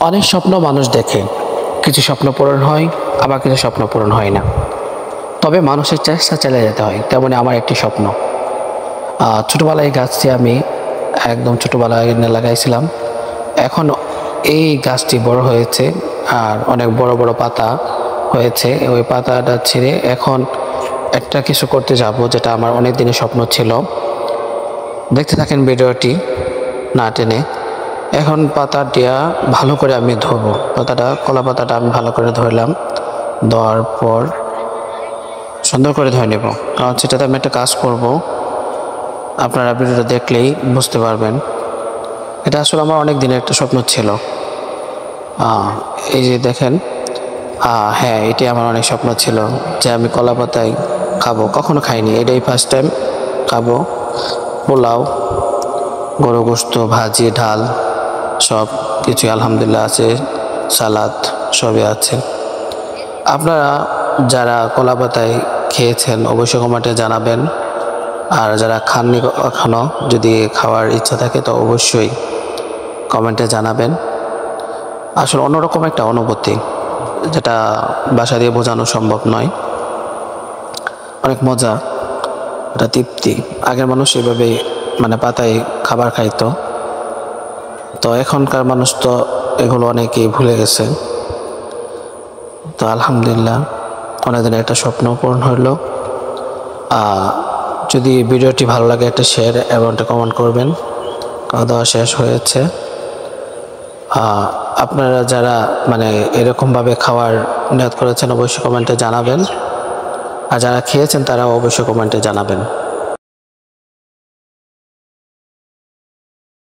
অনেক স্বপ্ন মানুষ দেখে, কিছু স্বপ্ন পূরণ হয়, আবার কিছু স্বপ্ন পূরণ হয় না। তবে মানুষের চেষ্টা চালিয়ে যেতে হয়। তেমনি আমার একটি স্বপ্ন, ছোটোবেলায় এই গাছটি আমি একদম ছোটোবেলায় লাগাইছিলাম। এখন এই গাছটি বড় হয়েছে আর অনেক বড় বড় পাতা হয়েছে। ওই পাতাটা ছিঁড়ে এখন একটা কিছু করতে যাব, যেটা আমার অনেক দিনের স্বপ্ন ছিল। দেখতে থাকেন ভিডিওটি না টেনে। এখন পাতাটা ভালো করে আমি ধরবো। কলা পাতাটা আমি ভালো করে ধরলাম, ধোয়ার পর সুন্দর করে ধুয়ে নেব, কারণ সেটাতে আমি একটা কাজ করব। আপনারা ভিডিওটা দেখলেই বুঝতে পারবেন। এটা আসলে আমার অনেক দিনের একটা স্বপ্ন ছিল। এই যে দেখেন, হ্যাঁ, এটি আমার অনেক স্বপ্ন ছিল যে আমি কলা পাতায় খাবো। কখনো খাইনি, এটাই ফার্স্ট টাইম খাবো। পোলাও, গরু গোশত, ভাজি, ডাল সব কিছু আলহামদুলিল্লাহ আছে, সালাদ সবই আছে। আপনারা যারা কলা পাতায় খেয়েছেন অবশ্যই কমেন্টে জানাবেন, আর যারা খাননি এখনো, যদি খাওয়ার ইচ্ছা থাকে তো অবশ্যই কমেন্টে জানাবেন। আসলে অন্যরকম একটা অনুভূতি, যেটা ভাষা দিয়ে বোঝানো সম্ভব নয়। অনেক মজা, একটা তৃপ্তি। আগের মানুষ এভাবে মানে পাতায় খাবার খাইতো, তো এখনকার মানুষ তো এগুলো অনেকেই ভুলে গেছে। তো আলহামদুলিল্লাহ অনেকদিন একটা স্বপ্ন পূরণ হইল। যদি ভিডিওটি ভালো লাগে একটা শেয়ার এবং একটা কমেন্ট করবেন। খাওয়া দাওয়া শেষ হয়েছে। আপনারা যারা মানে এরকমভাবে খাওয়ার নিয়ত করেছেন অবশ্যই কমেন্টে জানাবেন, আর যারা খেয়েছেন তারাও অবশ্যই কমেন্টে জানাবেন।